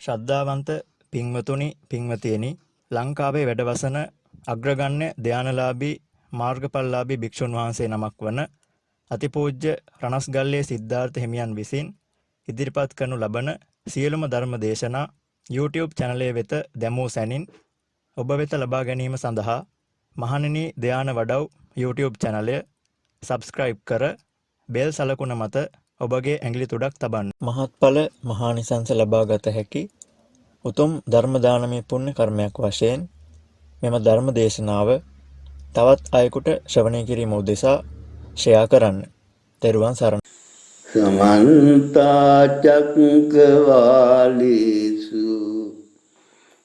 ශ්‍රද්ධාවන්ත පින්වතුනි පින්වතියනි ලංකාවේ වැඩවසන අග්‍රගණ්‍ය ධානලාභී මාර්ගඵලලාභී භික්ෂුන් වහන්සේ නමක් වන අතිපූජ්‍ය රණස්ගල්ලේ සිද්ධාර්ථ හිමියන් විසින් ඉදිරිපත් කරනු ලබන සියලුම ධර්ම දේශනා YouTube චැනලය වෙත දැමූ සැනින් ඔබ වෙත ලබා ගැනීම සඳහා මහණෙනි ධාන වඩව් YouTube චැනලය සබ්ස්ක්‍රයිබ් කර බෙල් සලකුණ මත ඔබගේ ඇඟිලි තුඩක් තබන්න. මහත්ඵල මහානිසංස ලබා ගත හැකි උතුම් ධර්ම දානමය පුණ්‍ය කර්මයක් වශයෙන් මෙම ධර්ම දේශනාව තවත් අයෙකුට ශ්‍රවණය කිරීම උදෙසා ෂෙයා කරන්න. ත්වන් සරණයි. සමන්ත චක්කවාලේසු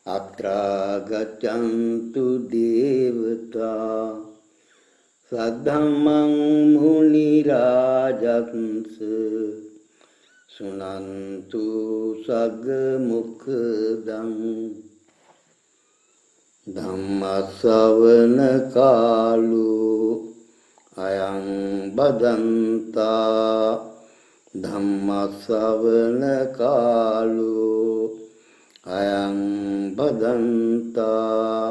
අත්‍රා ගච්ඡන්තු දේවතා සද්ධම්මං මුනි රාජත්ස සුනන්තු සග්ග මුඛදං ධම්ම ශ්‍රවණ කාලෝ අයං බදන්තා ධම්ම ශ්‍රවණ කාලෝ අයං බදන්තා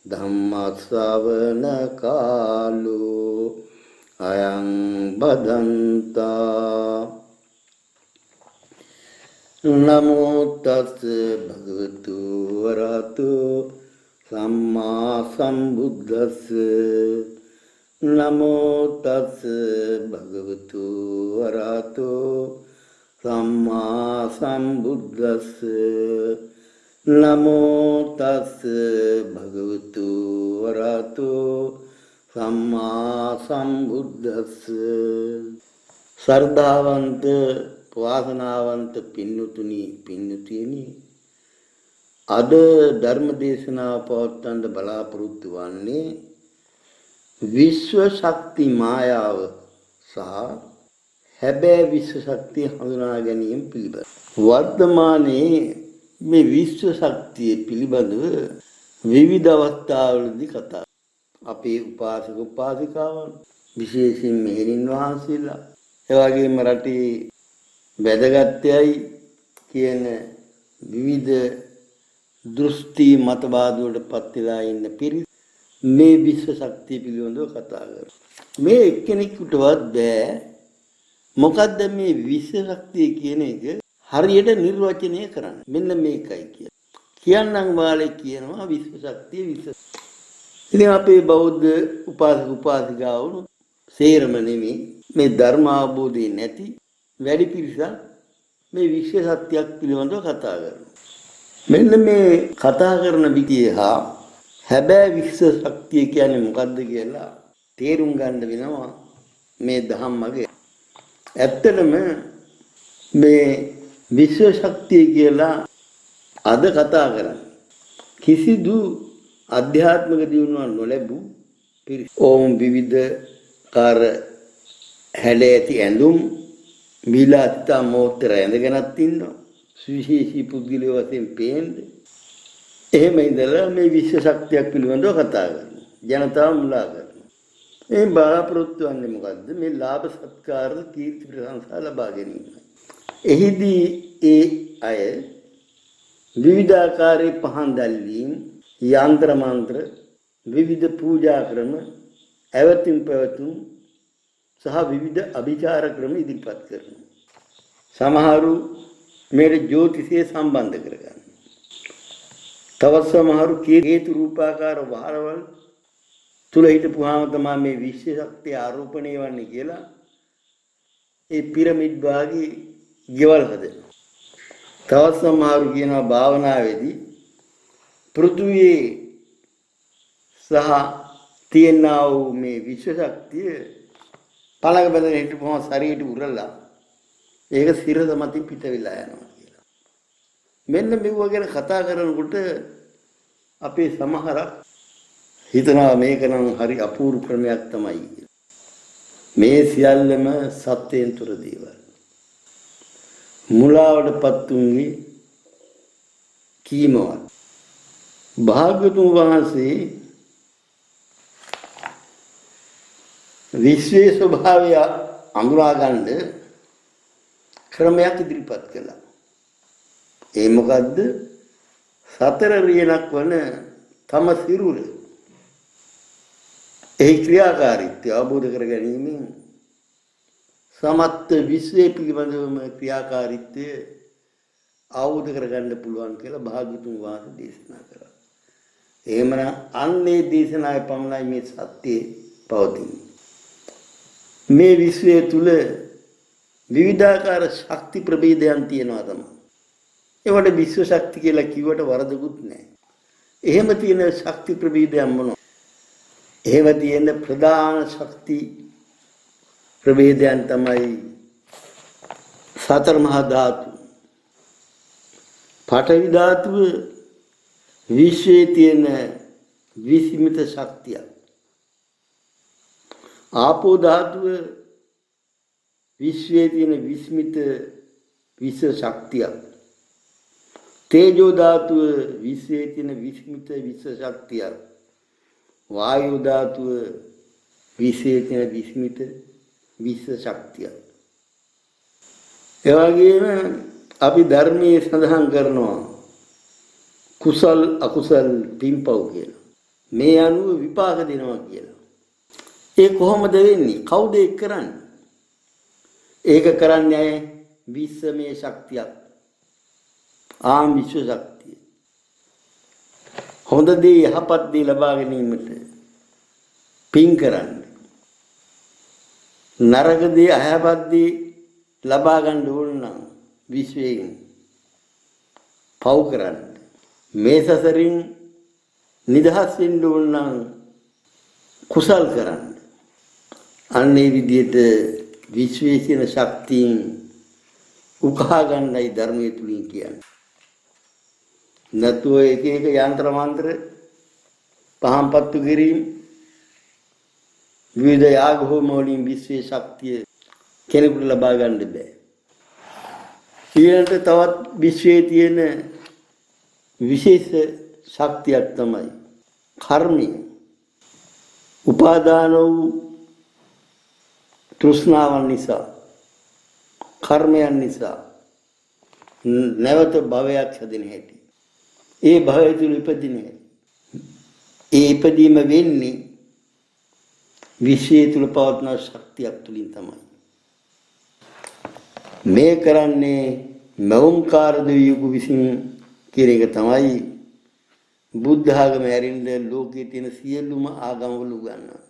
ධම්ම ශ්‍රවණ කාලෝ අයං බදන්තා. නමෝ තස් භගවතු වරහතෝ සම්මා සම්බුද්දස්ස. නමෝ තස් භගවතු වරහතෝ සම්මා සම්බුද්දස්ස. නමෝ තස් භගවතු වරහතෝ සම්මා සම්බුද්දස්ස. ශ්‍රද්ධාවන්ත වාසනාවන්ත පින්නතුනි පින්නතියනි, අද ධර්ම දේශනාව පවත්වන්න බලාපොරොත්තු වන්නේ විශ්ව ශක්ති මායාව සහ හැබෑ විශ්ව ශක්තිය හඳුනා ගැනීම පිළිබඳ. වර්තමානයේ මේ විශ්ව ශක්තිය පිළිබඳව විවිධ අවස්ථාවලදී කතා. අපේ උපාසක උපාසිකාවන් විශේෂයෙන් මෙහෙණින් වහන්සේලා, එවැගේම රටේ වැදගත්යයි කියන විවිධ දෘෂ්ටි මතවාද වලට පත් වෙලා ඉන්න පිරිස මේ විශ්ව ශක්තිය පිළිබඳව කතා කරනවා. මේ එක්කෙනෙකුටවත් බෑ මොකද්ද මේ විශ්ව ශක්තිය කියන එක හරියට නිර්වචනය කරන්න. මෙන්න මේකයි කියලා. කියන්නම් වාලේ කියනවා විශ්ව ශක්තිය විශ්ව. ඉතින් අපේ බෞද්ධ උපාසක උපාසිකාවුන් සේරම නෙමෙයි මේ ධර්ම අවබෝධය නැති වැඩි පිරිසක් මේ විශ්ව සත්‍යයක් පිළිබඳව කතා කරනවා. මෙන්න මේ කතා කරන විදිය හා හැබෑ විශ්ව ශක්තිය කියන්නේ මොකද්ද කියලා තේරුම් ගන්න වෙනවා මේ ධම්මගේ. ඇත්තටම මේ විශ්ව ශක්තිය කියලා අද කතා කරන්නේ කිසිදු අධ්‍යාත්මික දියුණුවක් නොලැබූ පිරිස. ඕම් විවිධ කාර හැඩ ඇති ඇඳුම් විලාසිතා මෝත්‍ර ඇඳගෙනත් ඉන්නවා. සුවිශේෂී පුද්ගලයෝ වශයෙන් පේන්නේ. එහෙම ඉඳලා මේ විශ්ව ශක්තියක් පිළිබඳව කතා කරනවා. ජනතාව මුලා කරනවා. මේ බලාපොරොත්තු වෙන්නේ මොකද්ද? මේ ලාභ සත්කාර කීර්ති ප්‍රශංසා ලබා ගැනීම. එහිදී ඒ අය විවිධාකාරයේ පහන් දැල්වීම්, යන්ත්‍ර මන්ත්‍ර, විවිධ පූජා ක්‍රම, ඇවතුම් පැවතුම් සහ විවිධ අභිචාර ක්‍රම ඉදිරිපත් කරනවා. සමහරු මේ ජ්‍යොතිෂය සම්බන්ධ කරගන්න. තවත් සමහරු කේතු රූපාකාර වහරවල් තුල හිටපුවාම තමයි මේ විශ්ව ශක්තිය ආරෝපණය වන්නේ කියලා ඒ පිරමිඩ් වාගේ ගෙවල් හදනවා. තවත් සමහරු කියනවා භාවනාවේදී පෘථුවියේ සහ තියෙනා වූ මේ විශ්ව ශක්තිය පළඟ බඳගෙන හිටපුවම ශරීරයට උරලා ඒක සිරස මතින් පිට වෙලා යනවා කියලා. මෙන්න මෙව ගැන කතා කරනකොට අපේ සමහරක් හිතනවා මේක නම් හරි අපූර්ව ක්‍රමයක් තමයි කියලා. මේ සියල්ලම සත්‍යයෙන් තොර දේවල්. මුලාවටපත් උන්ගේ කීමවත්. භාග්‍යවතුන් වහන්සේ විශ්වයේ ස්වභාවය අඳුරා ගන්න ක්‍රමයක් ඉදිරිපත් කළා. ඒ මොකද්ද? සතර රියනක් වන තම සිරුර. ඒ ක්‍රියාකාරීත්වය අවබෝධ කර ගැනීමෙන් සමත්ත විශ්වයේ පිළිබඳවම ක්‍රියාකාරීත්වය අවබෝධ කරගන්න පුළුවන් කියලා භාග්‍යතුන් වහන්සේ දේශනා කරා. එහෙමනම් අන්නේ දේශනාවේ පමණයි මේ සත්‍යය පවතින්නේ. මේ විශ්වය තුල විවිධාකාර ශක්ති ප්‍රභේදයන් තියෙනවා තමයි. ඒවට විශ්ව ශක්ති කියලා කිව්වට වරදකුත් නැහැ. එහෙම තියෙන ශක්ති ප්‍රභේදයන් මොනවාද? එහෙම තියෙන ප්‍රධාන ශක්ති ප්‍රභේදයන් තමයි සතර මහා ධාතු. පඨවි ධාතුව විශ්වයේ තියෙන විසීමිත ශක්තිය. ආපෝ ධාතුව විශ්වයේ තියෙන විස්මිත විශ්ව ශක්තිය. තේජෝ ධාතුව විශ්වයේ තියෙන විස්මිත විශ්ව ශක්තිය. වායු ධාතුව විශ්වයේ තියෙන විස්මිත විශ්ව ශක්තිය. ඒ වගේම අපි ධර්මයේ සඳහන් කරනවා කුසල් අකුසල් පින්පව් කියලා. මේ අනුව විපාක දෙනවා කියලා. ඒ කොහොමද වෙන්නේ? කවුද ඒක කරන්නේ? ඒක කරන්නේ විශ්වමය ශක්තියක්. විශ්ව ශක්තිය. හොඳ දේ යහපත් දේ ලබා ගැනීමට පින් කරන්න. නරක දේ අයහපත් දේ ලබා ගන්න ඕන නම් විශ්වයෙන් පව් කරන්න. මේ සසරින් නිදහස් වෙන්න ඕන නම් කුසල් කරන්න. අන්නේ විදිහට විශ්වයේ තියෙන ශක්තියින් උකහා ගන්නයි ධර්මයේ තුලින් කියන්නේ. නැතුව එක එක යන්ත්‍ර මන්ත්‍ර පහම්පත්තු කිරීම විවිධ යාග හෝම වලින් විශ්වයේ ශක්තිය කෙනෙකුට ලබා ගන්න බෑ. ඊළඟට තවත් විශ්වයේ තියෙන විශේෂ ශක්තියක් තමයි කර්මය. උපාදාන වූ තෘෂ්ණාවන් නිසා කර්මයන් නිසා නැවත භවයක් හැදෙන හැටි. ඒ භවය තුල ඉපදින හැටි. ඒ ඉපදීම වෙන්නේ විශ්වය තුල පවත්න ශක්තියක් තුලින් තමයි. මේ කරන්නේ මෞංකාර දෙවියෙකු විසින් කියන එක තමයි බුද්ධ ආගම ඇරින්ද ලෝකයේ තියෙන සියලුම ආගම්වල උගන්වනවා.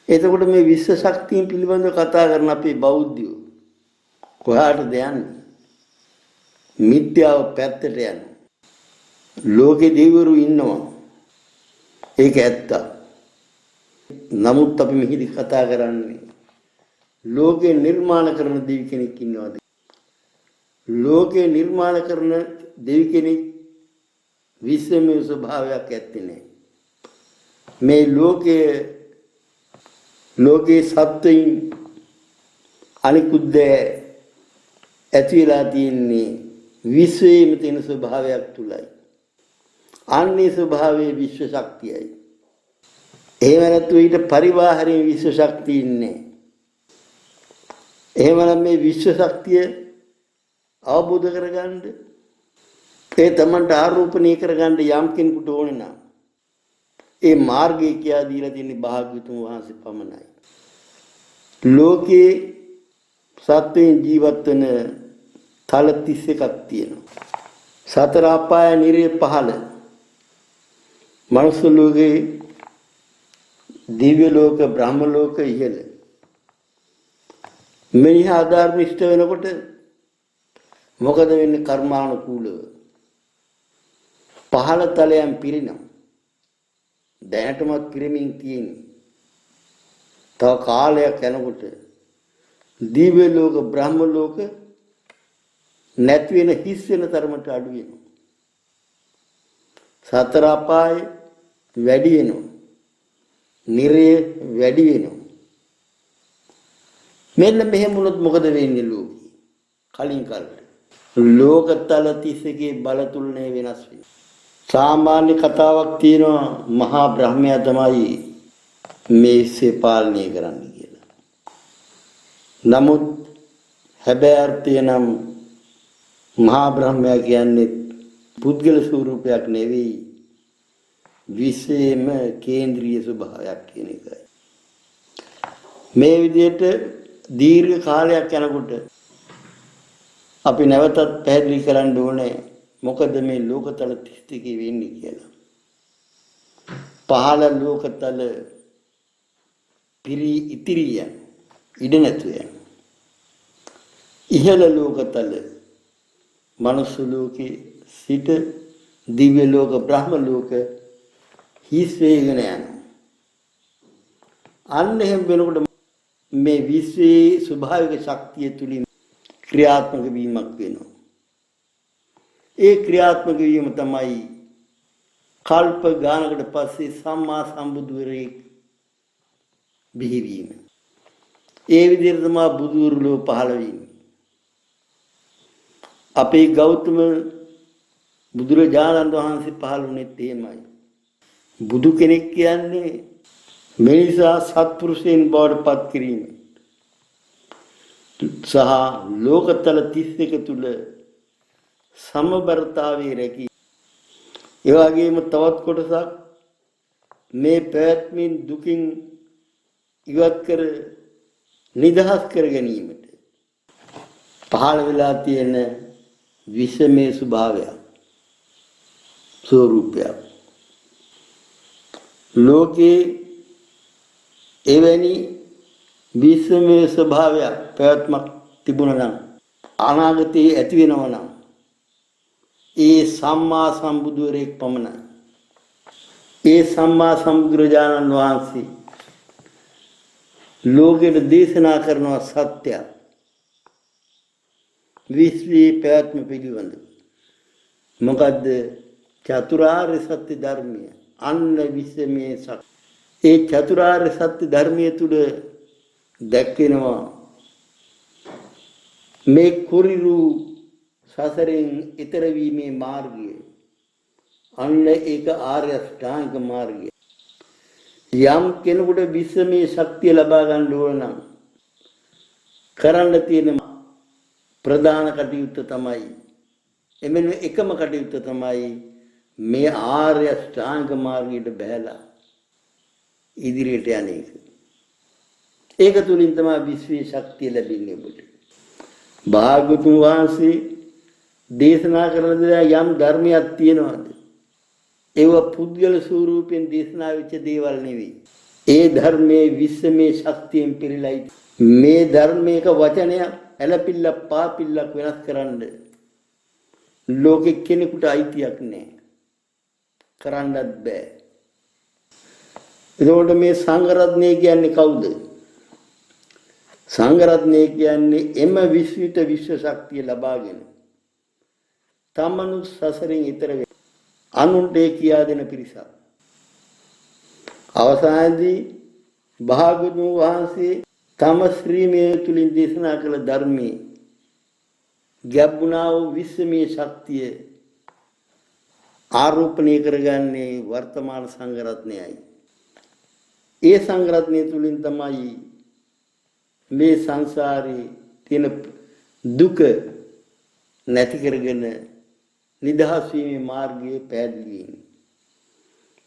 එතකොට මේ විශ්ව ශක්තිය පිළිබඳව කතා කරන අපේ බෞද්ධයෝ කොහාටද යන්නේ? මිත්‍යාව පැත්තට යනවා. ලෝකේ දෙවිවරු ඉන්නවා. ඒක ඇත්ත. නමුත් අපි මෙහිදී කතා කරන්නේ ලෝකේ නිර්මාණ කරන දෙවි කෙනෙක් ඉන්නවාද? ලෝකේ නිර්මාණ කරන දෙවි කෙනෙක් විශ්වමය ස්වභාවයක් ඇත්තේ නැහැ. මේ ලෝකේ සත්වයින් අනිකුත් ඇති වෙලා තියෙන්නේ විශ්වයේම තියෙන ස්වභාවයක් තුලයි. අන්නේ ස්වභාවයේ විශ්ව ශක්තියයි. එහෙම නැත්නම් ඊට පරිවාහරයේ විශ්ව ශක්තිය ඉන්නේ. එහෙමනම් මේ විශ්ව ශක්තිය අවබෝධ කරගන්න ඒ තමන්ට ආරෝපණය කරගන්න යම් කෙනෙකුට ඕනේ නම් ඒ මාර්ගය කියා දීලා තියෙන භාග්‍යතුන් වහන්සේ පමණයි. ලෝකේ සත්වයන් ජීවත් වෙන තල 31ක් තියෙනවා. සතර අපාය නිරේ පහළ. මනුස්ස ලෝකේ, දිව්‍ය ලෝක, බ්‍රහ්ම ලෝක ඉහළ. මෙහි ආධාර්මිෂ්ඨ වෙනකොට මොකද වෙන්නේ? කර්මානුකූලව පහළ තලයන් පිරිනවා. දැනටමත් පිරමින් තියෙන්නේ. තව කාලයක් යනකොට දිව්‍ය ලෝක, බ්‍රහ්ම ලෝක නැති වෙන හිස් වෙන තරමට අඩු වෙනවා. සතර අපාය වැඩි වෙනවා. නිරය වැඩි වෙනවා. මෙන්න මෙහෙම වුණොත් මොකද වෙන්නේ ලෝකේ? කලින් කාලේ ලෝකතල 31 බල තුලනේ වෙනස් වෙන්නේ. සාමාන්‍ය කතාවක් තියෙනවා මහා බ්‍රහ්මයා තමයි මේසේ පාලනය කරන්න කියලා. නමුත් හැබැයි අර්ථය නම් මහා බ්‍රහ්මයා කියන්නේ පුද්ගල ස්වරූපයක් නෙවෙයි විශ්වයේම කේන්ද්‍රීය ස්වභාවයක් කියන එකයි. මේ විදිහට දීර්ඝ කාලයක් යනකොට අපි නැවතත් පැහැදිලි කරන්න ඕනේ මොකද මේ ලෝකතල 32 වෙන්නේ කියලා. පහළ ලෝකතල පිරි ඉතිරිය ඉඩ නැතු යන. ඉහළ ලෝකතල මනුස්ස ලෝකේ සිට දිව්‍ය ලෝක බ්‍රහ්ම ලෝක හිස් වේගෙන යනවා. අන්න එහෙම වෙනකොට මේ විශ්වයේ ස්වභාවික ශක්තිය තුලින් ක්‍රියාත්මක වීමක් වෙනවා. ඒ ක්‍රියාත්මක වීම තමයි කල්ප ගානකට පස්සේ සම්මා සම්බුදුවරයෙක් බිහිවීම. ඒ විදිහට තමයි බුදුරුලෝ පහළ වීම. අපේ ගෞතම බුදුරජාණන් වහන්සේ පහළ වුණෙත් එහෙමයි. බුදු කෙනෙක් කියන්නේ මිනිසා සත්පුරුෂයන් බවට පත් කිරීම සහ ලෝකතල 31 තුල සමබරතාවයේ රැකී. ඒ වගේම තවත් කොටසක් මේ පැවැත්මින් දුකින් ඉවත් කර නිදහස් කර ගැනීමට පහළ වෙලා තියෙන විෂමේ ස්වභාවය ස්වરૂපයක්. ලෝකේ එවැනි විෂමේ ස්වභාවයක් පැවැත්මක් තිබුණා නම් අනාගතයේ ඇති වෙනවා නම් ඒ සම්මා සම්බුදුරෙක් පමණයි. ඒ සම්මා සම්බුදුරජාණන් වහන්සේ ලෝකෙට දේශනා කරන සත්‍ය විශ්වයේ පැවැත්ම පිළිබඳ මොකද්ද චතුරාර්ය සත්‍ය ධර්මය. අන්න විශ්වමේ සත්‍ය. ඒ චතුරාර්ය සත්‍ය ධර්මයේ තුල දැක්වෙනවා මේ කුරිරු සසරෙන් ඈතර වීමේ මාර්ගය. අන්න ඒක ආර්ය අෂ්ටාංග මාර්ගය. යම් කෙනෙකුට විශ්වමේ ශක්තිය ලබා ගන්න ඕන නම් කරන්න තියෙන ප්‍රධාන කටයුත්ත තමයි එමෙන්න එකම කටයුත්ත තමයි මේ ආර්ය අෂ්ටාංග මාර්ගයට බැහැලා ඉදිරියට යන එක. ඒක තුලින් තමයි විශ්වයේ ශක්තිය ලැබෙන්නේ ඔබට. භාගතුන් වහන්සේ දේශනා කරන දේ යම් ධර්මයක් තියෙනවද? ඒව පුද්ගල ස්වරූපයෙන් දේශනා වෙච්ච දේවල් නෙවෙයි. ඒ ධර්මයේ විශ්වමේ ශක්තියෙන් පිරීලයි. මේ ධර්මයක වචනයක් ඇලපිල්ලක් පාපිල්ලක් වෙනස් කරන්න ලෝකෙ කෙනෙකුට අයිතියක් නැහැ. කරන්නත් බෑ. එතකොට මේ සංඝ රත්නය කියන්නේ කවුද? සංඝ රත්නය කියන්නේ එම විශ්විත විශ්ව ශක්තිය ලබාගෙන තමනු සසරින් ඈතර වෙන අනුන්ට කියා දෙන පිරිසක්. අවසානයේදී භාගතුන් වහන්සේ තම ශ්‍රීමය තුලින් දේශනා කළ ධර්මයේ ගැඹුණා වූ විශ්වමය ශක්තිය ආරෝපණය කරගන්නේ වර්තමාන සංඝ රත්නයයි. ඒ සංඝ රත්නය තුලින් තමයි මේ සංසාරේ තියෙන දුක නැති කරගෙන නිදහස් වීමේ මාර්ගයේ පැහැදිලි වෙන්නේ.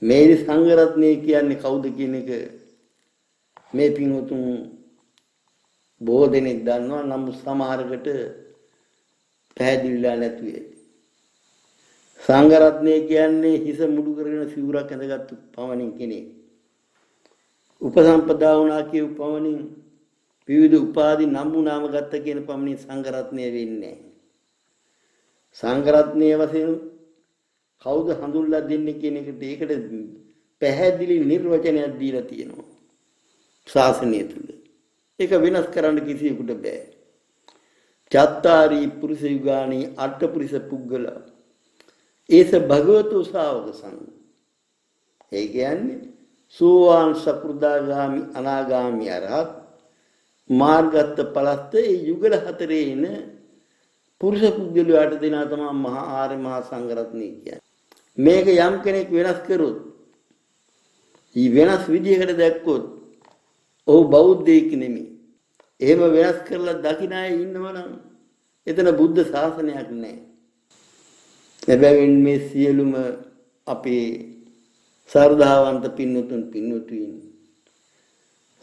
මේ සංඝ රත්නය කියන්නේ කවුද කියන එක මේ පින්වතුන් බොහෝ දෙනෙක් දන්නවා. නමුත් සමහරකට පැහැදිලිලා නැති වෙයි. සංඝ රත්නය කියන්නේ හිස මුඩු කරගෙන සිවුරක් ඇඳගත්තු පමණින් කෙනෙක්. උපසම්පදා වුණා කියු පමණින් විවිධ උපාධි නම්බු නාම ගත්ත කියන පමණින් සංඝ රත්නය වෙන්නේ නැහැ. සංඝ රත්නය වශයෙන් කවුද හඳුන්ලා දෙන්නේ කියන එකට ඒකට පැහැදිලි නිර්වචනයක් දීලා තියෙනවා ශාසනය තුල. ඒක වෙනස් කරන්න කිසියෙකුට බෑ. චත්තාරි පුරුෂ යුගානි අට්ඨපුරිස පුද්ගල ඒස භගවතු ශාවක සංඝ. ඒ කියන්නේ සෝවාන් සකෘදාගාමි අනාගාමි අරහත් මාර්ගත්ත පලස්ත ඒ යුගල හතරේ එන පුරුෂ පුද්ගලයාට දෙනා තමයි මහා ආර්ය මහා සංඝ රත්නය කියන්නේ. මේක යම් කෙනෙක් වෙනස් කරොත් ඊ වෙනස් විදියකට දැක්කොත් ඔහු බෞද්ධයෙක් නෙමෙයි. එහෙම වෙනස් කරලා දකින්න අය ඉන්නවනම් එතන බුද්ධ ශාසනයක් නැහැ. එබැවින් මේ සියලුම අපේ සර්දාවන්ත පින්නතුන් පින්නතුන්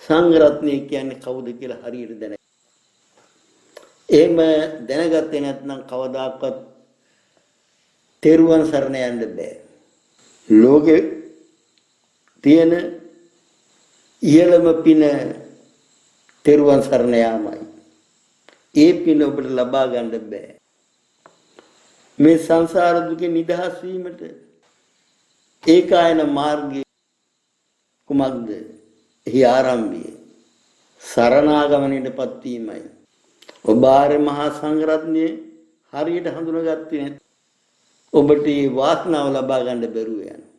සංඝ රත්නය කියන්නේ කවුද කියලා හරියට දැන. එහෙම දැනගත්තේ නැත්නම් කවදාකවත් තෙරුවන් සරණ යන්න බෑ. ලෝකේ තියෙන ඉහළම පින තෙරුවන් සරණ යාමයි. ඒ පින ඔබට ලබා ගන්න බෑ. මේ සංසාර දුකෙන් නිදහස් වීමට ඒකායන මාර්ගය කුමක්ද? එහි ආරම්භය සරණාගමනයටපත් වීමයි. ඔබ ආර්ය මහා සංඝරත්නය හරියට හඳුනාගත්තේ නැත්නම් ඔබට මේ වාසනාව ලබා ගන්න බැරුව යනවා.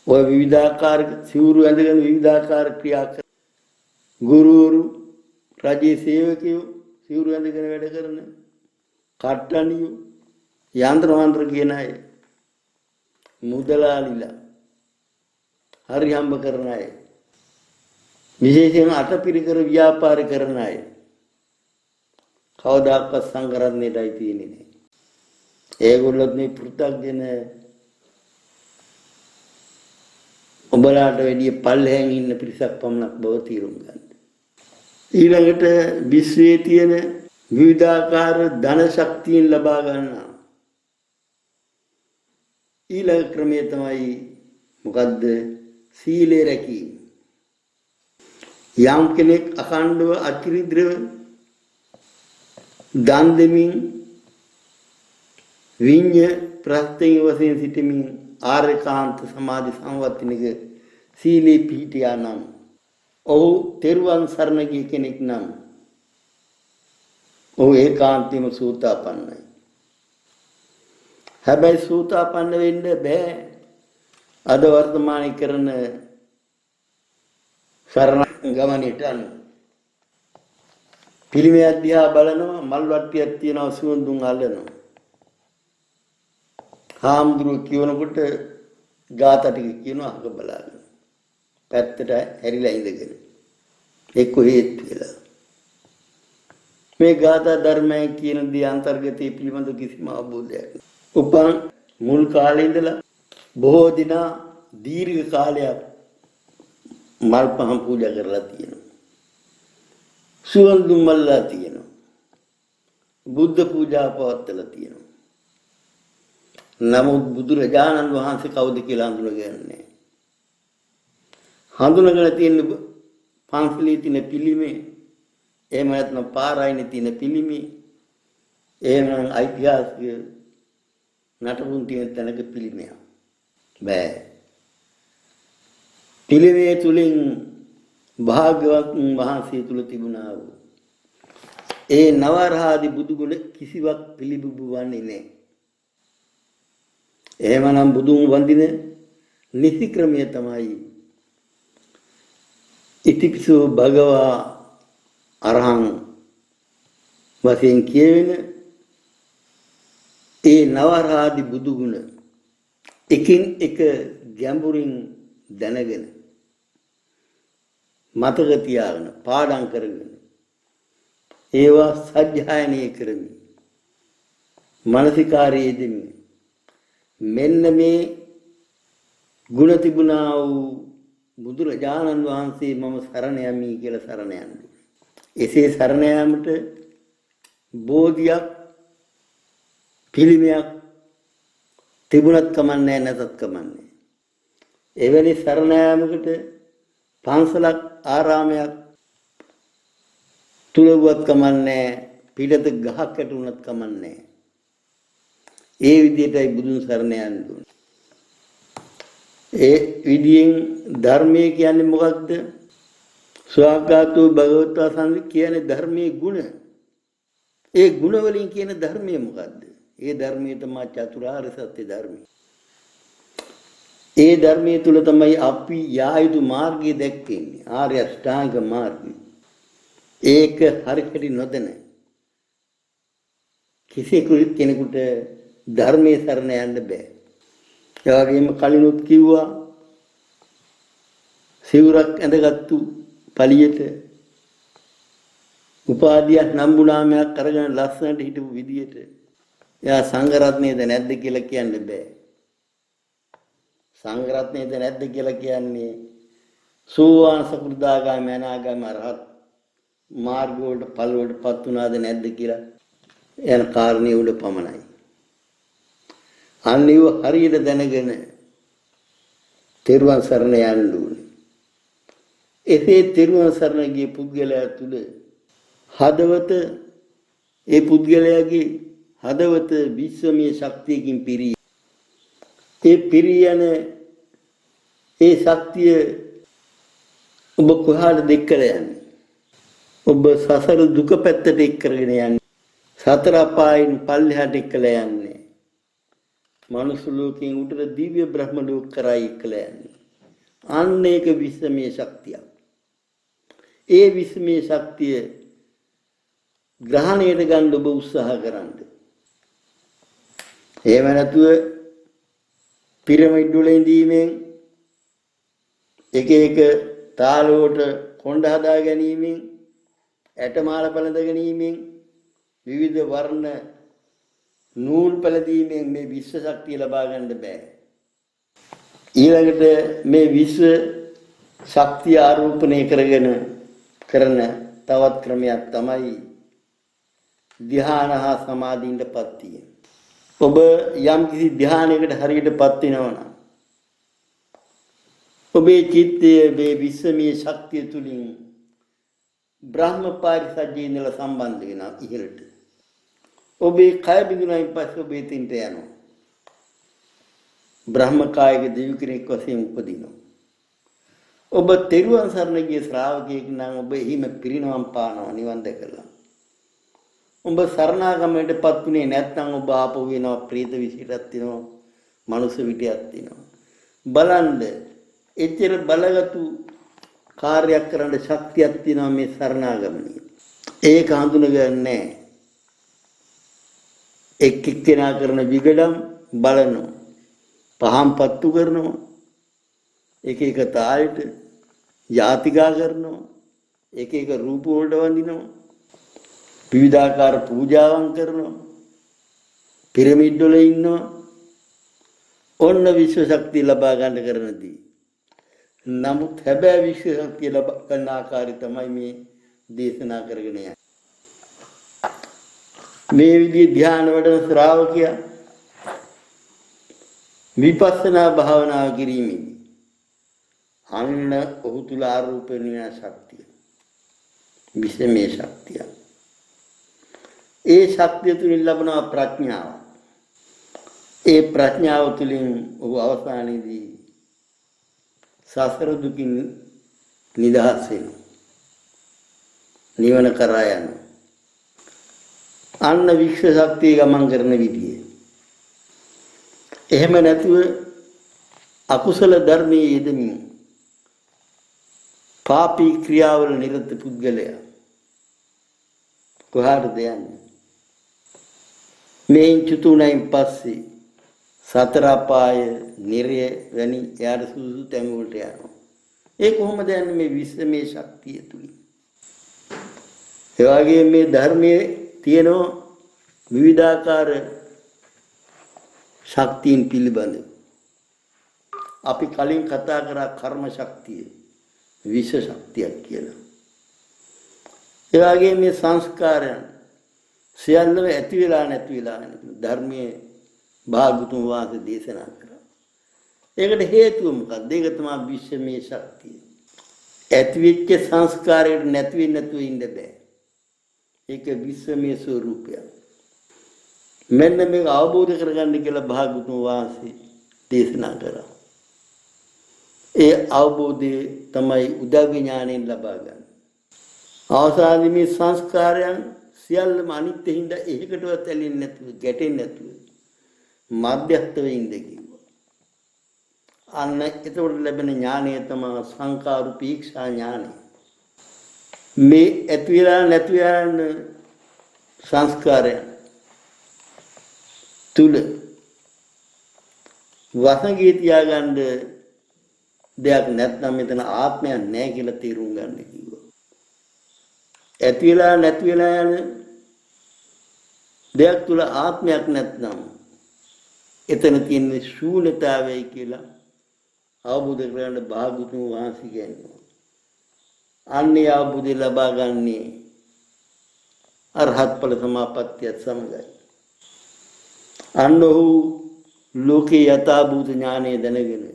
ඔය විවිධාකාර සිවුරු ඇඳගෙන විවිධාකාර ක්‍රියා කර ගුරුවරු රජයේ සේවකයෝ සිවුරු ඇඳගෙන වැඩ කරන කට්ටනියෝ යන්ත්‍ර මන්ත්‍ර කියන අය මුදලාලිලා හරි හම්බ කරන අය විශේෂයෙන් අටපිරිකර ව්‍යාපාර කරන අය කවදාකවත් සංඝරත්නයටයි තියෙන්නේ නැහැ. ඒගොල්ලොත් මේ පෘථග්ජන ඔබලාට වැඩි පල්ලෙහෙන් ඉන්න පිරිසක් පමණක් බව තීරුම් ගන්න. ඊළඟට විශ්වයේ තියෙන විවිධාකාර ධන ශක්තියන් ලබා ගන්නවා. ඊළඟ ක්‍රමය තමයි මොකද්ද? සීලය රැකීම. යම් කෙනෙක් අඛණ්ඩව අතිරිද්‍රව දන් දෙමින් විඤ්ඤ ප්‍රත්‍යය වශයෙන් සිටමින් ආර්යකාන්ත සමාධි සංවර්ධනික සීලේ පිහිටියා නම් ඔහු තෙරුවන් සරණ ගිය කෙනෙක් නම් ඔහු ඒකාන්තයෙන්ම සූතාපන්නයි. හැබැයි සූතාපන්න වෙන්න බෑ. අද වර්තමානයේ කරන සරණ ගමනට පිළිමය අධ්‍යා බලනවා, මල් වට්ටියක් තියනවා, සුවඳුන් අල්ලනවා. හාමුදුරුවෝ කියනකොට ගාථා ටික කියනවා අහක බලාගෙන. පැත්තට හැරිලා ඉඳගෙන. එක්ක හේත් කියලා. මේ ගාථා ධර්මය කියන දී අන්තර්ගතයේ පිළිබඳ කිසිම අවබෝධයක් නැහැ. උපන් මුල් කාලේ ඉඳලා බොහෝ දිනා දීර්ඝ කාලයක් මල් පහන් පූජා කරලා තියෙනවා. සුවඳුන් මල්ලා තියෙනවා. බුද්ධ පූජා පවත්වලා තියෙනවා. නමුත් බුදුරජාණන් වහන්සේ කවුද කියලා හඳුනගන්නේ. හඳුනගෙන තියෙන පන්සලේ තියෙන පිළිමේ, එහෙම නැත්නම් පාරායිනේ තියෙන පිළිමේ, එහෙම නැත්නම් ඓතිහාසික නටබුන් තියෙන තැනක පිළිමයක් බෑ. පිළිමේ තුලින් භාග්‍යවත් වහන්සේ තුල තිබුණා වූ ඒ නවරහාදී බුදුගුණ කිසිවක් පිළිබිඹු වන්නේ නැහැ. එහෙමනම් බුදුන් වඳින නිසි ක්‍රමය තමයි ඉතිපිසෝ භගවා අරහං වශයෙන් කියවෙන ඒ නවරහාදී බුදුගුණ එකින් එක ගැඹුරින් දැනගෙන මතක තියාගෙන පාඩම් කරගෙන ඒවා සජ්ජායනය කරමින් මානසිකාරයේ දෙමින් මෙන්න මේ ගුණ තිබුණා වූ බුදුරජාණන් වහන්සේ මම සරණ යමි කියලා සරණ යන්නේ. එසේ සරණ යාමට බෝධියක් පිළිමයක් තිබුණත් කමන්නේ නැතත් කමන්නේ. එවැනි සරණ යාමකට පන්සලක් ආරාමයක් තුලවත් කමන්නේ, පිටත ගහක් යට උනත් කමන්නේ. ඒ විදිහටයි බුදුන් සරණ යන්නේ. ඒ විදියෙන් ධර්මයේ කියන්නේ මොකක්ද? ස්වාග්ගාතෝ භගවතා සංඝ කියන්නේ ධර්මයේ ගුණ. ඒ ගුණ වලින් කියන ධර්මයේ මොකද්ද? ඒ ධර්මයේ තමයි චතුරාර්ය සත්‍ය ධර්මය. ඒ ධර්මයේ තුල තමයි අපි යා යුතු මාර්ගය දැක්වෙන්නේ. ආර්ය අෂ්ටාංග මාර්ගය. ඒක හරියට නොදැන කිසි කෙනෙකුට ධර්මයේ සරණ යන්න බෑ. ඒ වගේම කලිනුත් කිව්වා සිවුරක් ඇඳගත්තු පළියට උපාධියක් නම්බුනාමයක් අරගෙන ලස්සනට හිටපු විදියට එයා සංඝරත්නයේද නැද්ද කියලා කියන්න බෑ. සංඝරත්නයේද නැද්ද කියලා කියන්නේ සෝවාන් සකෘදාගාමී අනාගාමී අරහත් මාර්ග වලට ඵල වලටපත් වුණාද නැද්ද කියලා යන කාරණේ උඩ පමණයි. අනිව හරියට දැනගෙන තෙරුවන් සරණ යන්න ඕනේ. එසේ තෙරුවන් සරණ ගිය පුද්ගලයා තුළ හදවත ඒ පුද්ගලයාගේ හදවත විශ්වමය ශක්තියකින් පිරී ඒ පිරියන ඒ ශක්තිය ඔබ කොහාටද එක්කලා යන්නේ? ඔබ සසර දුක පැත්තට එක් කරගෙන යන්නේ. සතර අපායන් පල්ලෙහාට එක්කලා යන්නේ. මනුස්ස ලෝකයෙන් උඩට දිව්‍ය බ්‍රහ්ම ලෝක කරා එක්කලා යන්නේ. අන්න ඒක විශ්වමය ශක්තියක්. ඒ විශ්වමය ශක්තිය ග්‍රහණයට ගන්න ඔබ උත්සාහ කරන්න. එහෙම නැතුව පිරමිඩ් වල ඉඳීමෙන් එක එක තාලවලට කොණ්ඩ හදා ගැනීමෙන් ඇටමාල පළඳ ගැනීමෙන් විවිධ වර්ණ නූල් පැළඳීමෙන් මේ විශ්ව ශක්තිය ලබා ගන්න බෑ. ඊළඟට මේ විශ්ව ශක්තිය ආරෝපණය කරගෙන කරන තවත් ක්‍රමයක් තමයි ධ්‍යාන හා සමාධියටපත් වීම. ඔබ යම් කිසි ධ්‍යානයකට හරියටපත් වෙනවා නම් ඔබේ චිත්තයේ මේ විශ්වමය ශක්තිය තුලින් බ්‍රහ්ම පාරිසජ්ජේ ඉඳලා සම්බන්ධ වෙනවා ඉහළට. ඔබේ කය බිඳුනායින් පස්සේ ඔබ එතෙන්ට යනවා. බ්‍රහ්ම කායික දෙවි කෙනෙක් වශයෙන් උපදිනවා. ඔබ තෙරුවන් සරණ ගිය ශ්‍රාවකයෙක් නම් ඔබ එහිම පිරිනවම් පානවා නිවන් දැකලා. ඔබ සරණාගමයටපත් වුණේ නැත්නම් ඔබ ආපහු වෙනවා ප්‍රේත විසිටක් වෙනවා මනුස්ස විටයක් වෙනවා. බලන්න එච්චර බලගත්ු කාර්යයක් කරන්න ශක්තියක් තියෙනවා මේ සරණාගමනිය. ඒක හඳුනගන්නේ එක් එක්කෙනා කරන විගඩම් බලනවා. පහම් පත්තු කරනවා. එක එක තාලෙට යාතිකා කරනවා. එක එක රූප වලට වඳිනවා. විවිධාකාර පූජාවන් කරනවා. පිරමිඩ් වල ඉන්නවා. ඔන්න විශ්ව ශක්තිය ලබා ගන්න කරනදී. නමුත් හැබැයි විශ්ව ශක්තිය ලබා ගන්න ආකාරය තමයි මේ දේශනා කරගෙන යන්නේ. මේ විදිහේ ධ්‍යාන වඩන ශ්‍රාවකයා විපස්සනා භාවනාව කිරීමේදී අන්න ඔහු තුල ආරෝපණය වෙන ශක්තිය විශ්වමය ශක්තිය. ඒ ශක්තිය තුලින් ලැබෙන ප්‍රඥාව. ඒ ප්‍රඥාව තුලින් ඔහු අවසානයේදී සසර දුකින් නිදහස් වෙනවා. නිවන කරා යනවා. අන්න විශ්ව ශක්තිය ගමන් කරන විදිය. එහෙම නැතුව අකුසල ධර්මයේ යෙදෙමින් පාපී ක්‍රියාවල නිරත පුද්ගලයා කොහාටද යන්නේ? මේ චුතුණයින් පස්සේ සතර අපාය නිරය වැනි යාර සුසු තැන් වලට යනවා. ඒ කොහොමද යන්නේ? මේ විශ්වමය ශක්තිය තුලින්. ඒ වගේ මේ ධර්මයේ තියෙන විවිධාකාර ශක්තියින් පිළිබඳව අපි කලින් කතා කරා කර්ම ශක්තිය විශ්ව ශක්තියක් කියලා. ඒ වගේ මේ සංස්කාරයන් සියල්ලම ඇති වෙලා නැති වෙලා ධර්මයේ භාගතුන් වහන්සේ දේශනා කරා. ඒකට හේතුව මොකක්ද? ඒක තමයි විශ්වමය ශක්තිය. ඇති වෙච්ච සංස්කාරයට නැති වෙන්නේ නැතුව ඉන්න බෑ. ඒක විශ්වමය ස්වરૂපයක්. මෙන්න මේක අවබෝධ කරගන්න කියලා භාගතුන් වහන්සේ දේශනා කරා. ඒ අවබෝධය තමයි උදව්‍ය ඥාණයෙන් ලබා ගන්න. අවසානයේ මේ සංස්කාරයන් සියල්ලම අනිත්‍ය හින්දා එහෙකටවත් ඇලෙන්නේ නැතුව ගැටෙන්නේ නැතුව මධ්‍යස්ථව ඉඳ කිව්වා. අන්න එතකොට ලැබෙන ඥානය තමයි සංකාරුපීක්ෂා ඥානය. මේ ඇති වෙලා නැති යන සංස්කාරයන් තුල වසඟේ තියාගන්න දෙයක් නැත්නම් මෙතන ආත්මයක් නැහැ කියලා තේරුම් ගන්න කිව්වා. ඇති වෙලා නැති වෙලා යන දෙයක් තුල ආත්මයක් නැත්නම් එතන තියෙන ශූන්‍යතාවයයි කියලා අවබෝධ කරගන්න භාගතුන් වහන්සේ කියනවා. අන්නේ අවබෝධය ලබා ගන්නේ අරහත් ඵල සමාපත්තියත් සමගයි. අන්නෝ ලෝකේ යථාභූත ඥානය දැනගෙන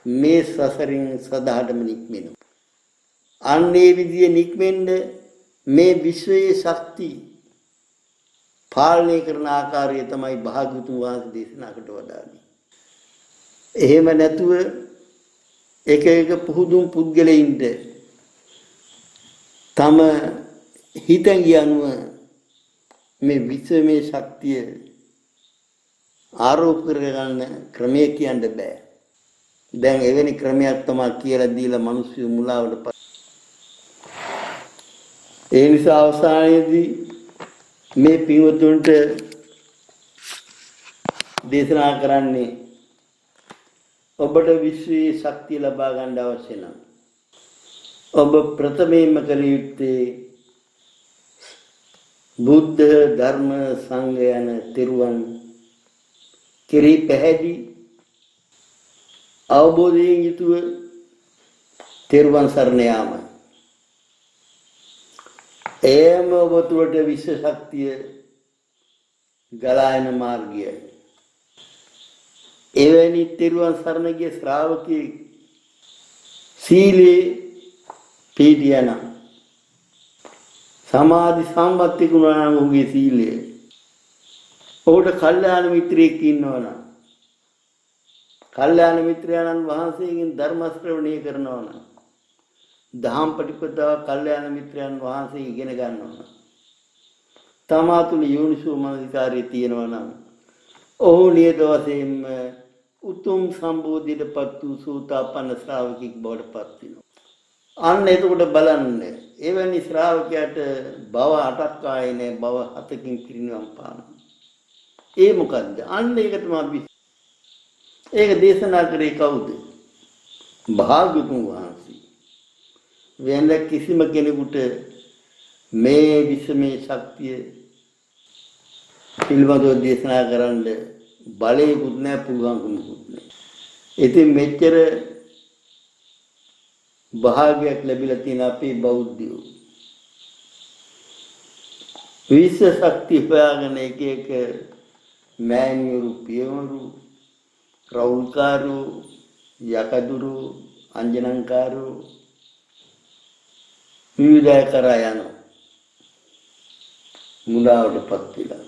මේ සසරින් සදාටම නික්මෙනවා. අන්නේ විදිය නික්මෙන්න මේ විශ්වයේ ශක්ති පාලනය කරන ආකාරය තමයි භාගතුන් වහන්සේ දේශනා කොට වදාළේ. එහෙම නැතුව එක එක පුහුදුන් පුද්ගලයින්ට තම හිතෙන් යනුව මේ විශ්වමය ශක්තිය ආරෝප කරගන්න ක්‍රමය කියන්න බෑ. දැන් එවැනි ක්‍රමයක් තමයි කියලා දීලා මිනිස්සු මුලාවට ඒ නිසා අවසානයේදී මේ පින්වතුන්ට දේශනා කරන්නේ ඔබට විශ්වයේ ශක්තිය ලබා ගන්න අවශ්‍ය නම් ඔබ ප්‍රථමයෙන්ම කළ යුත්තේ බුද්ධ ධර්ම සංඝ යන තෙරුවන් කෙරෙහි පැහැදිලි අවබෝධයෙන් යුතුව තෙරුවන් සරණ යාමයි. එයම ඔබ තුළට විශ්ව ශක්තිය ගලායන මාර්ගයයි. එවැනි තෙරුවන් සරණ ගිය ශ්‍රාවකයෙක් සීලේ පිළියන සමාධි සම්පatti ගුණාන ඔහුගේ සීලය ඔහුට කල්යාණ මිත්‍රයෙක් ඉන්නවනම් කල්යාණ මිත්‍රයන්න් වහන්සේගෙන් ධර්ම ශ්‍රවණය කරනවනම් දහම් පටිපදාව කල්යාණ මිත්‍රයන් වහන්සේ ඉගෙන ගන්නවා. තමා තුළ යෝනිසෝ මනසිකාරය තියෙනවා නම් ඔහු නියත වශයෙන්ම උතුම් සම්බෝධියටපත් වූ සෝතාපන්න ශ්‍රාවකෙක් බවට පත් වෙනවා. අන්න එතකොට බලන්න එවැනි ශ්‍රාවකයාට භව 8ක් ආයේ නැහැ, භව 7කින් පිරිනිවන් පානවා. ඒ මොකද්ද? අන්න ඒක තමයි ඒක දේශනා කරේ කවුද? භාගතුන් වහන්සේ. වෙන කිසිම කෙනෙකුට මේ විශ්වමේ ශක්තිය පිළිබඳව දේශනා කරන්න බලයකුත් නැහැ, පුළුවන්කමකුත් නැහැ. ඉතින් මෙච්චර භාගයක් ලැබිලා තියෙන අපේ බෞද්ධයෝ විශ්ව ශක්තිය හොයාගෙන එක එක මෑණියරු, පියවරු, රවුල්කාරු, යකදුරු, අංජනංකාරු විවිධය කරා යනවා. මුලාවටපත් වෙලා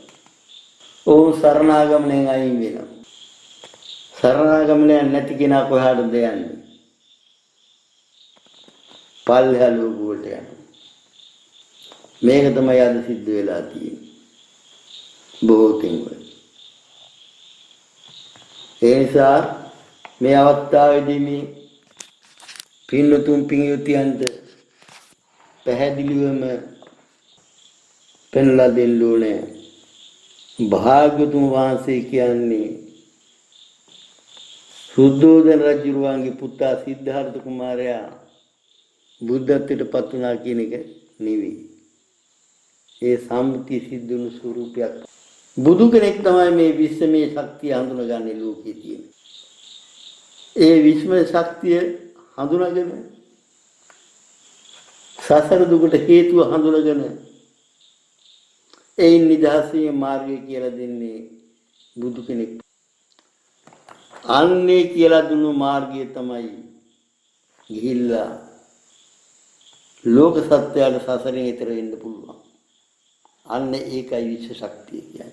ඔවුන් සරණාගමණයෙන් අයින් වෙනවා. සරණාගමණය නැති කෙනා කොහාටද යන්නේ? පල්ලෙහා ලෝකුවට යනවා. මේක තමයි අද සිද්ධ වෙලා තියෙන්නේ බොහෝ තැන්වල. ඒ නිසා මේ අවස්ථාවේදී මේ පින්නතුන් පින්යුතියන්ට පැහැදිලිවම පෙන්ලා දෙන්න ඕනේ. භාග්‍යතුන් වහන්සේ කියන්නේ සුද්ධෝදන රජුගේ පුතා සිද්ධාර්ථ කුමාරයා බුද්ධත්වයට පත් වුණා කියන එක නෙවෙයි. ඒ සම්මුතිය සිද්ධ වුණු ස්වරූපයක්. බුදු කෙනෙක් තමයි මේ විශ්වමය ශක්තිය හඳුනගන්නේ ලෝකයේ තියෙන. ඒ විශ්වමය ශක්තිය හඳුනගෙන සසර දුකට හේතුව හඳුනගෙන ඒ නිදහසේ මාර්ගය කියලා දෙන්නේ බුදු කෙනෙක්. අන්නේ කියලා දුන්නු මාර්ගය තමයි ගිහිල්ලා ලෝක සත්‍යයට සසරෙන් ඈතර වෙන්න පුළුවන්. අන්න ඒකයි විශ්ව ශක්තිය කියන්නේ.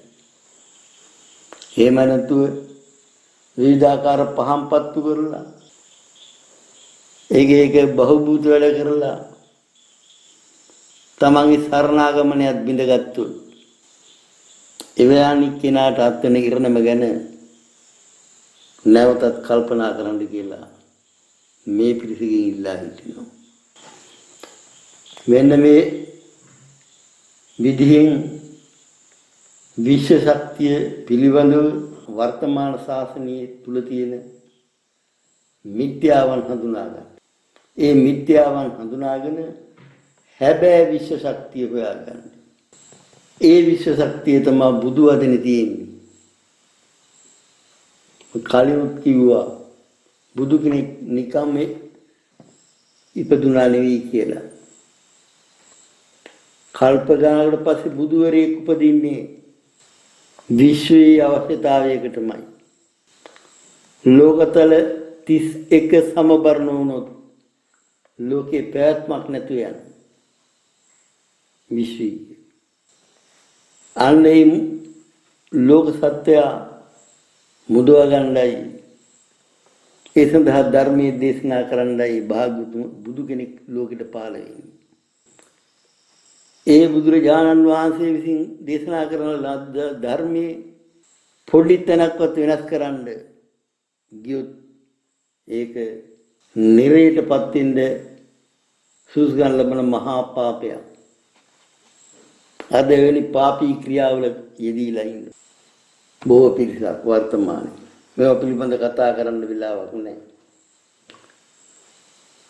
එහෙම නැතුව විවිධාකාර පහම්පත්තු කරලා ඒක බහුබූත වැඩ කරලා තමන්ගේ සරණාගමනයත් බිඳගත්තොත් එවැනි කෙනාට අත්වෙන ඉරණම ගැන නැවතත් කල්පනා කරන්න කියලා මේ පිරිසකින් ඉල්ලා හිටිනවා. මෙන්න මේ විදිහෙන් විශ්ව ශක්තිය පිළිබඳව වර්තමාන ශාසනයේ තුල තියෙන මිත්‍යාවන් හඳුනා ගන්න. ඒ මිත්‍යාවන් හඳුනාගෙන හැබැයි විශ්ව ශක්තිය හොයාගන්න. ඒ විශ්ව ශක්තිය තමයි බුදු වදනේ තියෙන්නේ. කලිනුත් කිව්වා බුදු කෙනෙක් නිකම් ඉපදුනා නෙවෙයි කියලා. කල්ප ගණනකට පස්සේ බුදුවරයෙක් උපදින්නේ විශ්වයේ අවශ්‍යතාවයකටමයි. ලෝකතල 31 සමබරණ වුණොත් ලෝකේ පැවැත්මක් නැතු යන විශ්වයේ අන්නේ ලෝක සත්‍යය මුදවා ගන්නයි ඒ සඳහා ධර්මයේ දේශනා කරන්නයි භාග්‍යවතුන් බුදු කෙනෙක් ලෝකෙට පහළ වෙන්නේ. ඒ බුදුරජාණන් වහන්සේ විසින් දේශනා කරන ලද්ද ධර්මයේ පොඩි තැනක්වත් වෙනස් කරන්න ගියොත් ඒක නිරේටපත් වෙන්න සුසුගන් ලබන මහා පාපයක්. අද වෙනි පාපී ක්‍රියාවල යෙදීලා ඉන්න බොහෝ පිරිසක් වර්තමානයේ මේවා පිළිබඳ කතා කරන්න වෙලාවක් නැහැ.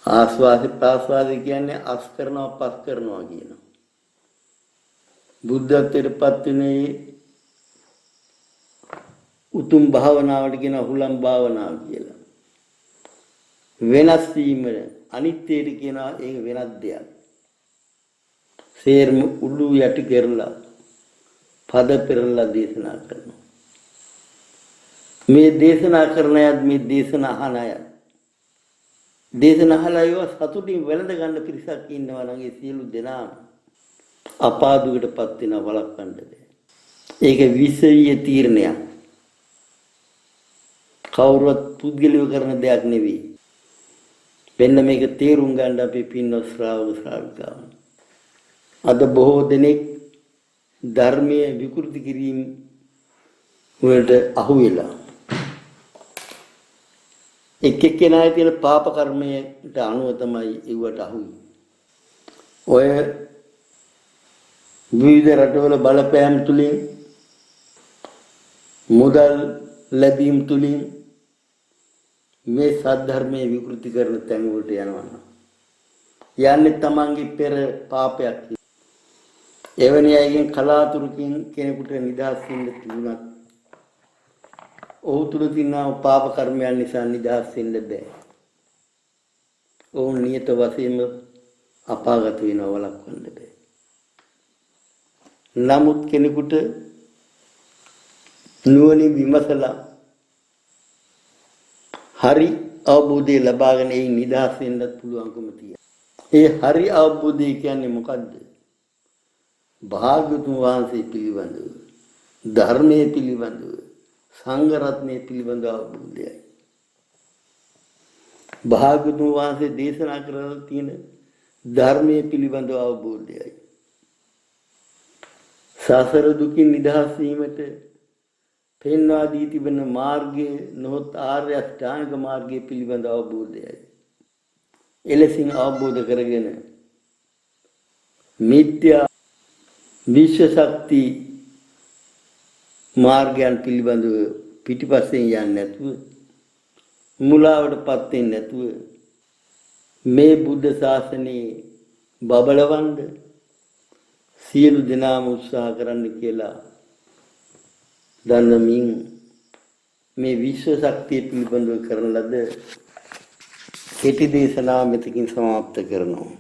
ආස්වාද ප්‍රාස්වාද කියන්නේ අස් කරනවා පස් කරනවා කියනවා. බුද්ධත්වයට පත් වෙනේ උතුම් භාවනාවට කියන හුලම් භාවනාව කියලා. වෙනස් වීම අනිත්‍යයට කියනවා ඒක වෙනත් දෙයක්. සේර්ම උඩු යටි කරලා පද පෙරලා දේශනා කරනවා. මේ දේශනා කරන අයත් මේ දේශන අහන අය. දේශන අහලා ඒවා සතුටින් වැළඳ ගන්න පිරිසක් ඉන්නවා නම් ඒ සියලු දෙනාම අපාදුකටපත් වෙන වළක්වන්න බෑ. ඒක විශ්වීය තීරණයක්. කවුරුත් පුද්ගලිකව කරන දෙයක් නෙවෙයි. වෙන මේක තේරුම් ගන්න අපේ පින්වත් ශ්‍රාවක ශ්‍රාවිකාවන්. අද බොහෝ දෙනෙක් ධර්මයේ විකෘති කිරීම වලට අහු වෙලා එක්කෙනාගේ තියෙන පාප කර්මයට අනුව තමයි ඒවට අහු වෙන්නේ. ඔය විවිධ රටවල බලපෑම් තුලින් මුදල් ලැබීම් තුලින් මේ සද්ධර්මයේ විකෘති කරන තැන් වලට යනවා. යන්නේ තමන්ගේ පෙර පාපයක්. එවැනි අයගෙන් කලාතුරකින් කෙනෙකුට නිදහස් වෙන්න තිබුණත් ඔහු තුල තියෙන පාප කර්මයන් නිසා නිදහස් වෙන්න බෑ. ඔවුන් නියත වශයෙන්ම අපාගත වෙනවා වළක්වන්න බෑ. නමුත් කෙනෙකුට නුවණින් විමසලා හරි අවබෝධය ලබාගෙන ඒ නිදහස් වෙන්නත් පුළුවන්කම තියෙනවා. ඒ හරි අවබෝධය කියන්නේ මොකද්ද? භාග්‍යවතුන් වහන්සේ පිළිබඳව, ධර්මයේ පිළිබඳව, සංඝ රත්නයේ පිළිබඳව අවබෝධයයි. භාග්‍යවතුන් වහන්සේ දේශනා කරලා තියෙන ධර්මයේ පිළිබඳව අවබෝධයයි. සසර දුකින් නිදහස් වීමට පෙන්වා දී තිබෙන මාර්ගයේ නොහොත් ආර්ය අෂ්ටාංග මාර්ගයේ පිළිබඳ අවබෝධයයි. එලෙසින් අවබෝධ කරගෙන මිත්‍යා විශ්ව ශක්ති මාර්ගයන් පිළිබඳව පිටිපස්සෙන් යන්නේ නැතුව මුලාවටපත් වෙන්නේ නැතුව මේ බුද්ධ ශාසනයේ බබලවන්න සියලු දෙනාම උත්සාහ කරන්න කියලා දන්නමින් මේ විශ්ව ශක්තිය පිළිබඳව කරන ලද කෙටි දේශනාව මෙතකින් සමාප්ත කරනවා.